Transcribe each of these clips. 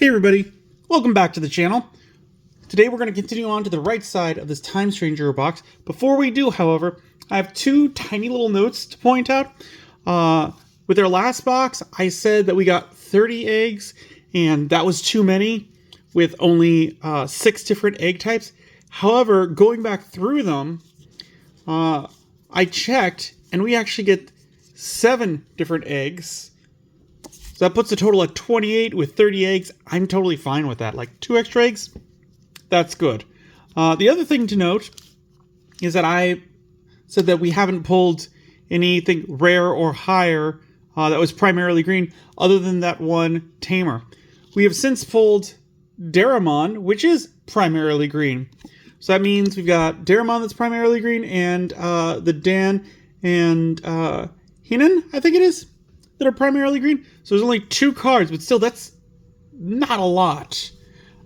Hey everybody, welcome back to the channel. Today we're going to continue on to the right side of this Time Stranger box. Before we do, however, I have two tiny little notes to point out. With our last box, I said that we got 30 eggs, and that was too many with only 6 different egg types. However, going back through them, I checked, and we actually get 7 different eggs. So that puts a total at 28 with 30 eggs. I'm totally fine with that. Like 2 extra eggs, that's good. The other thing to note is that I said that we haven't pulled anything rare or higher that was primarily green, other than that one tamer. We have since pulled Digimon, which is primarily green. So that means we've got Digimon that's primarily green, and the Dan and Hinan, I think it is, that are primarily green. So there's only 2 cards, but still, that's not a lot.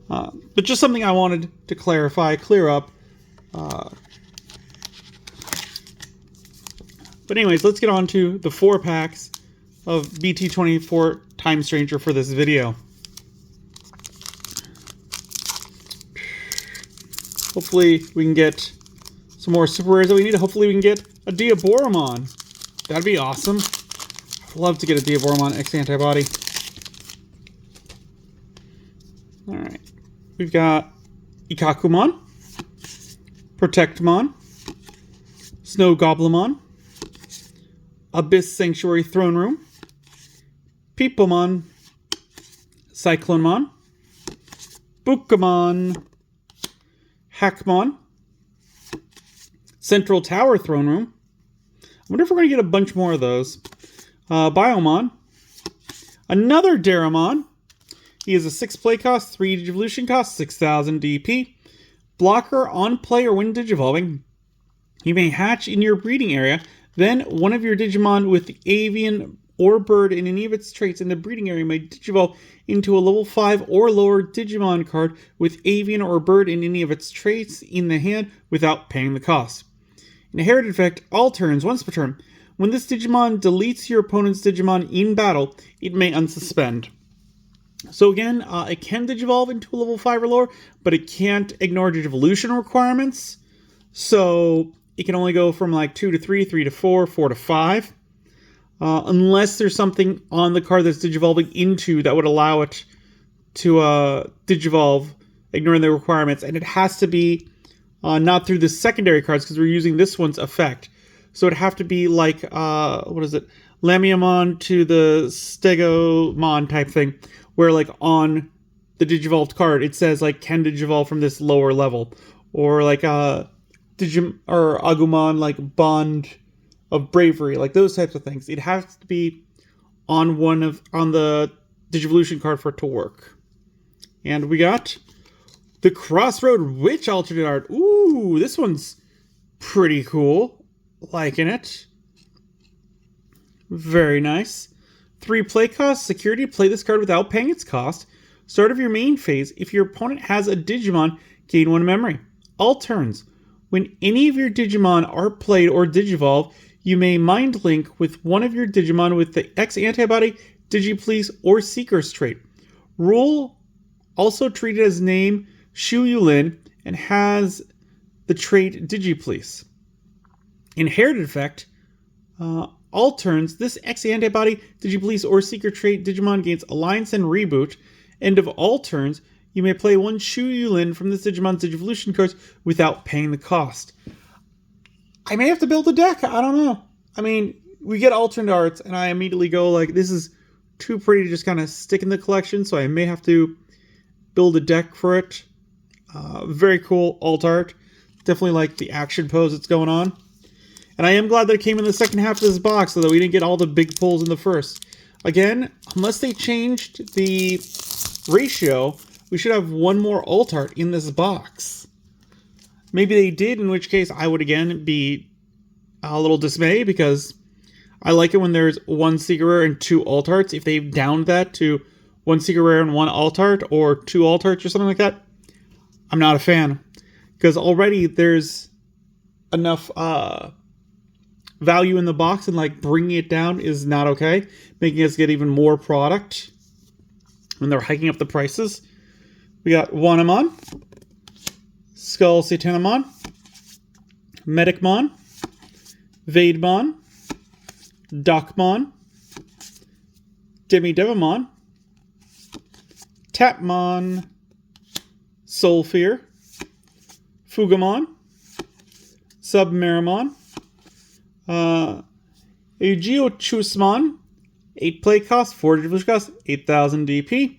But just something I wanted to clear up. But anyways, let's get on to the 4 packs of BT24 Time Stranger for this video. Hopefully we can get some more super rares that we need. Hopefully we can get a Diaboromon. That'd be awesome. I'd love to get a Diaboromon X Antibody. Alright. We've got Ikakumon, Protectmon, Snow Goblimon, Abyss Sanctuary Throne Room, Peepomon, Cyclonemon, Bukamon, Hackmon, Central Tower Throne Room. I wonder if we're going to get a bunch more of those. Biomon, another Digimon. He is a 6 play cost, 3 Digivolution cost, 6,000 DP. Blocker on play or when Digivolving. He may hatch in your breeding area. Then one of your Digimon with the avian or bird in any of its traits in the breeding area may Digivolve into a level 5 or lower Digimon card with avian or bird in any of its traits in the hand without paying the cost. Inherited effect, all turns, once per turn. When this Digimon deletes your opponent's Digimon in battle, it may unsuspend. So again, it can Digivolve into a level 5 or lower, but it can't ignore Digivolution requirements. So it can only go from like 2 to 3, 3 to 4, 4 to 5. Unless there's something on the card that's Digivolving into that would allow it to Digivolve, ignoring the requirements. And it has to be not through the secondary cards, because we're using this one's effect. So it'd have to be like, what is it? Lamiamon to the Stegomon type thing, where like on the Digivolved card, it says like can Digivolve from this lower level. Or like Agumon, like Bond of Bravery, like those types of things. It has to be on the Digivolution card for it to work. And we got the Crossroad Witch alternate art. Ooh, this one's pretty cool. Liking it. Very nice. 3 play cost, security. Play this card without paying its cost. Start of your main phase. If your opponent has a Digimon, gain 1 memory. All turns. When any of your Digimon are played or Digivolve, you may Mind Link with one of your Digimon with the X Antibody, Digiplease, or Seeker's trait. Rule also treated as name Shu Yulin and has the trait Digiplease. Inherited effect, all turns, this X Antibody, Digiplease, or Seeker trait Digimon gains Alliance and Reboot. End of all turns, you may play 1 Shu Yulin from this Digimon's Digivolution cards without paying the cost. I may have to build a deck, I don't know. I mean, we get alternate arts, and I immediately go like, this is too pretty to just kind of stick in the collection, so I may have to build a deck for it. Very cool alt art. Definitely like the action pose that's going on. And I am glad that it came in the second half of this box so that we didn't get all the big pulls in the first. Again, unless they changed the ratio, we should have 1 more alt art in this box. Maybe they did, in which case I would again be a little dismayed, because I like it when there's 1 Secret Rare and 2 alt arts. If they've downed that to 1 Secret Rare and 1 alt art, or 2 alt arts or something like that, I'm not a fan. Because already there's enough value in the box, and like bringing it down is not okay, making us get even more product. when they're hiking up the prices. We got Wanamon, Skull Satanamon, Medicmon, Vademon, Docmon, Demidevimon, Tapmon, Soulfear, Fugamon, Submarimon, Aegeochusmon, 8 play cost, 4 digivolution cost, 8,000 DP.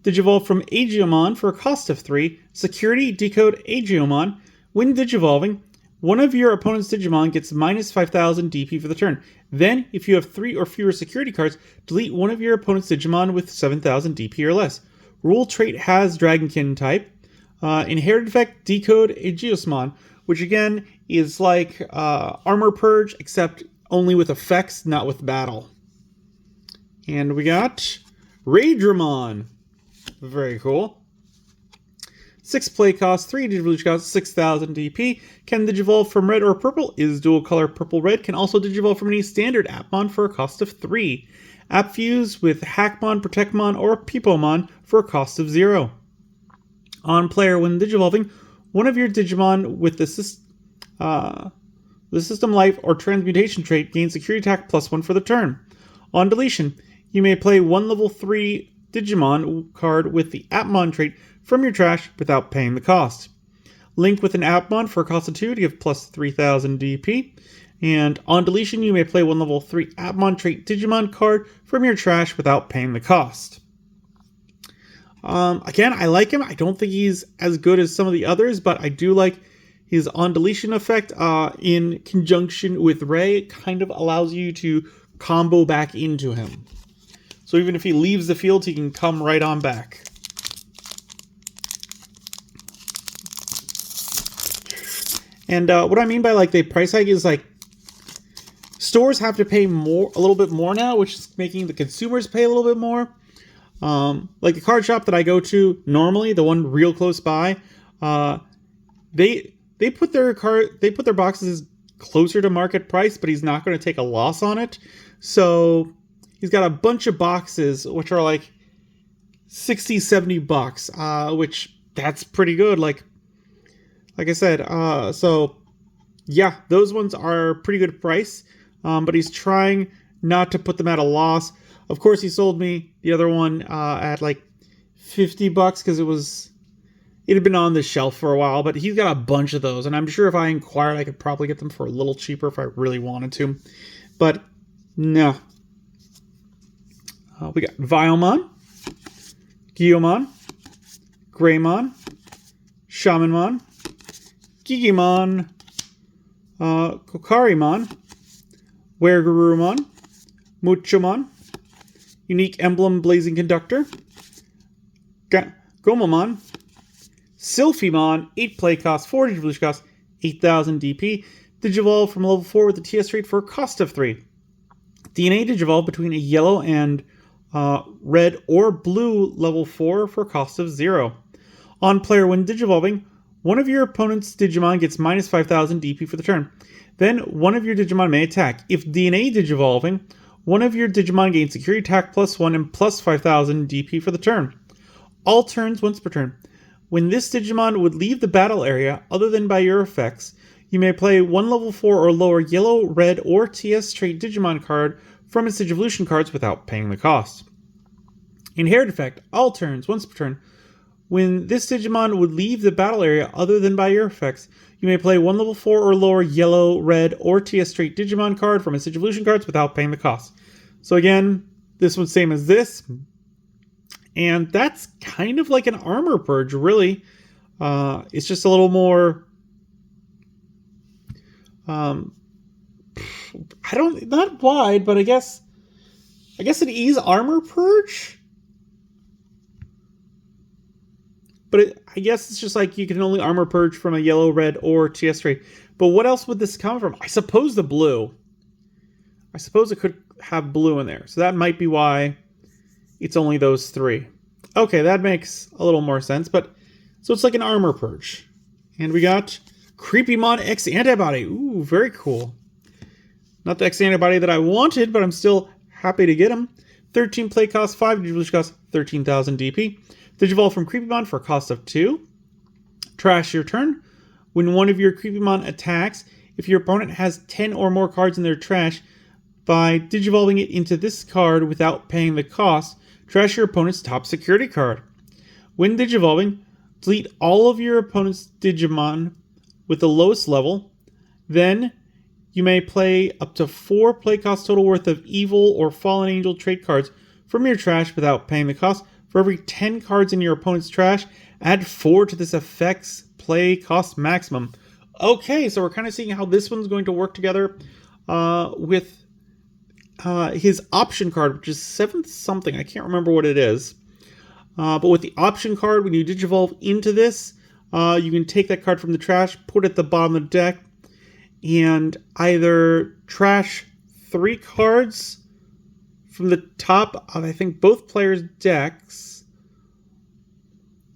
Digivolve from Aegeomon for a cost of 3. Security, decode Aegeomon. When digivolving, one of your opponent's Digimon gets minus 5,000 DP for the turn. Then, if you have 3 or fewer security cards, delete one of your opponent's Digimon with 7,000 DP or less. Rule trait has Dragonkin type. Inherited effect, decode Aegeosmon, which again is like Armor Purge, except only with effects, not with battle. And we got Raidramon. Very cool. 6 play cost, 3 digivolution cost, 6,000 DP. Can digivolve from red or purple, is dual color purple-red. Can also digivolve from any standard Appmon for a cost of 3. App fuse with Hackmon, Protectmon, or Peepomon for a cost of 0. On player, when digivolving, one of your Digimon with the System Life or Transmutation trait gains Security Attack +1 for the turn. On deletion, you may play one level 3 Digimon card with the Appmon trait from your trash without paying the cost. Link with an Appmon for a cost of 2 to give plus 3,000 DP. And on deletion, you may play one level 3 Appmon trait Digimon card from your trash without paying the cost. Again, I like him. I don't think he's as good as some of the others, but I do like his on deletion effect in conjunction with Ray. It kind of allows you to combo back into him. So even if he leaves the field, he can come right on back. And what I mean by like the price hike is like stores have to pay more, a little bit more now, which is making the consumers pay a little bit more. Like the card shop that I go to normally, the one real close by, they put their boxes closer to market price, but he's not going to take a loss on it. So he's got a bunch of boxes which are like $60-$70, which that's pretty good. Like I said, so yeah, those ones are pretty good price. But he's trying not to put them at a loss. Of course, he sold me the other one at like $50 because it had been on the shelf for a while. But he's got a bunch of those, and I'm sure if I inquired, I could probably get them for a little cheaper if I really wanted to. But no. We got Viomon, Guiomon, Greymon, Shamanmon, Gigimon, Kokarimon, Weregarurumon, Muchomon, Unique Emblem Blazing Conductor, Gomamon, Sylphimon, 8 play cost, 4 digivolution cost, 8,000 DP. Digivolve from level 4 with the TS trait for a cost of 3. DNA Digivolve between a yellow and red or blue level 4 for a cost of 0. On player, when digivolving, one of your opponent's Digimon gets minus 5,000 DP for the turn. Then one of your Digimon may attack. If DNA Digivolving, one of your Digimon gains Security Attack +1 and plus 5,000 DP for the turn. All turns once per turn. When this Digimon would leave the battle area, other than by your effects, you may play one level 4 or lower yellow, red, or TS trait Digimon card from its Digivolution cards without paying the cost. Inherit effect, all turns once per turn. When this Digimon would leave the battle area other than by your effects, you may play one level 4 or lower yellow, red, or TS trait Digimon card from its Digivolution cards without paying the cost. So again, this one's same as this. And that's kind of like an armor purge, really. It's just a little more... not wide, but I guess it is armor purge. But I guess it's just like you can only armor purge from a yellow, red, or TS trait. But what else would this come from? I suppose the blue. I suppose it could have blue in there. So that might be why it's only those 3. Okay, that makes a little more sense. But so it's like an armor purge. And we got Creepymon X Antibody. Ooh, very cool. Not the X Antibody that I wanted, but I'm still happy to get him. 13 play cost, 5 Digivolution cost, 13,000 DP. Digivolve from Creepymon for a cost of 2. Trash your turn. When one of your Creepymon attacks, if your opponent has 10 or more cards in their trash, by digivolving it into this card without paying the cost, trash your opponent's top security card. When digivolving, delete all of your opponent's Digimon with the lowest level. Then you may play up to 4 play cost total worth of Evil or Fallen Angel trait cards from your trash without paying the cost. For every 10 cards in your opponent's trash, add 4 to this effect's play cost maximum. Okay, so we're kind of seeing how this one's going to work together with his option card, which is 7th something. I can't remember what it is. But with the option card, when you digivolve into this, you can take that card from the trash, put it at the bottom of the deck, and either trash 3 cards from the top of, I think, both players' decks,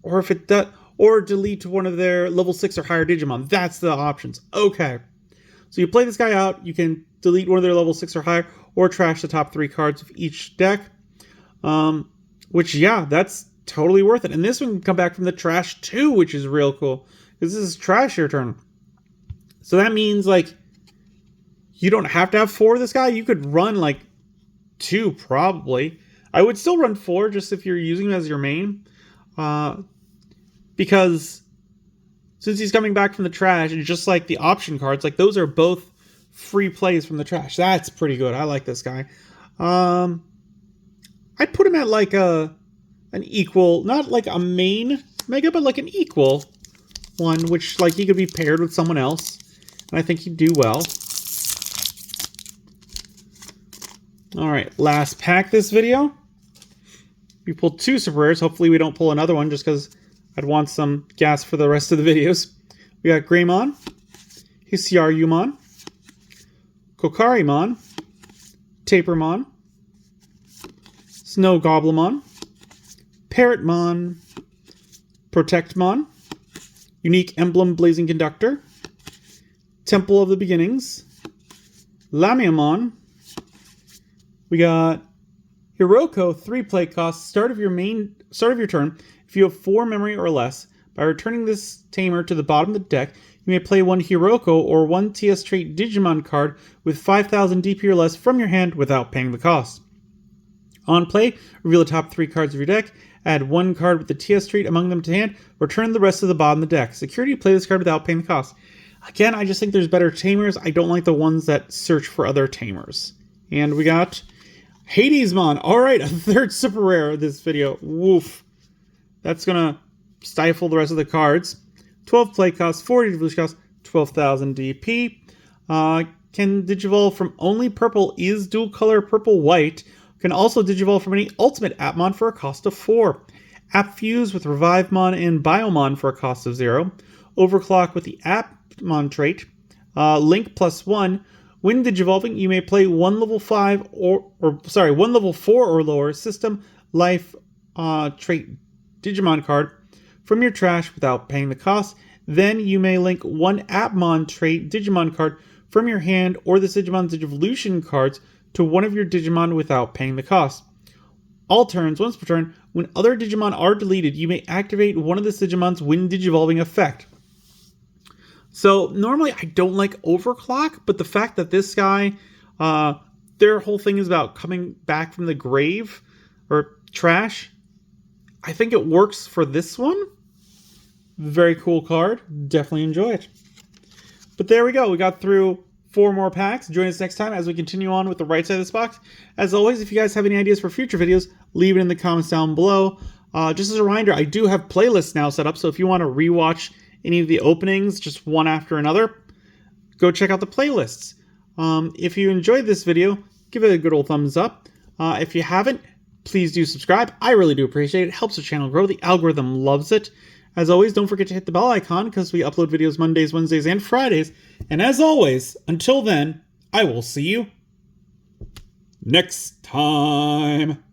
or if it does, or delete one of their level 6 or higher Digimon. That's the options. Okay. So you play this guy out, you can delete one of their level 6 or higher, or trash the top 3 cards of each deck. Which, yeah, that's totally worth it. And this one can come back from the trash too, which is real cool. Because this is trash your turn. So that means, like, you don't have to have 4 of this guy. You could run, like, 2 probably. I would still run 4 just if you're using him as your main. Because since he's coming back from the trash, and just like the option cards, like, those are both free plays from the trash. That's pretty good. I like this guy. I'd put him at like an equal, not like a main mega, but like an equal one, which like he could be paired with someone else, and I think he'd do well. All right, last pack this video. We pulled 2 super rares. Hopefully we don't pull another one, just because I'd want some gas for the rest of the videos. We got Greymon, Hisiarumon, Kokarimon, Tapermon, Snow Goblimon, Parrotmon, Protectmon, Unique Emblem Blazing Conductor, Temple of the Beginnings, Lamiamon. We got Hiroko, 3 play cost, start of your turn. If you have 4 memory or less, by returning this tamer to the bottom of the deck, you may play 1 Hiroko or 1 TS trait Digimon card with 5,000 DP or less from your hand without paying the cost. On play, reveal the top 3 cards of your deck, add 1 card with the TS trait among them to hand, return the rest of the bottom of the deck. Security, play this card without paying the cost. Again, I just think there's better tamers. I don't like the ones that search for other tamers. And we got Hadesmon. Alright, a 3rd super rare of this video. Woof. That's gonna stifle the rest of the cards. 12 play cost, 40 Digivolution cost, 12,000 DP. Can digivolve from only purple, is dual color purple-white. Can also digivolve from any ultimate Appmon for a cost of 4. App Fuse with Revivemon and Biomon for a cost of 0. Overclock with the Appmon trait. Link +1. When digivolving, you may play 1 level 5 1 level 4 or lower system life trait Digimon card from your trash without paying the cost. Then you may link 1 Appmon trait Digimon card from your hand or the Digimon Digivolution cards to one of your Digimon without paying the cost. All turns, once per turn, when other Digimon are deleted, you may activate one of the Digimon's when digivolving effect. So normally I don't like overclock, but the fact that this guy, their whole thing is about coming back from the grave or trash, I think it works for this one. Very cool card. Definitely enjoy it. But there we go. We got through 4 more packs. Join us next time as we continue on with the right side of this box. As always, if you guys have any ideas for future videos, leave it in the comments down below. Just as a reminder, I do have playlists now set up, so if you want to rewatch any of the openings, just one after another, go check out the playlists. If you enjoyed this video, give it a good old thumbs up. If you haven't, please do subscribe. I really do appreciate it. It helps the channel grow. The algorithm loves it. As always, don't forget to hit the bell icon because we upload videos Mondays, Wednesdays, and Fridays. And as always, until then, I will see you next time.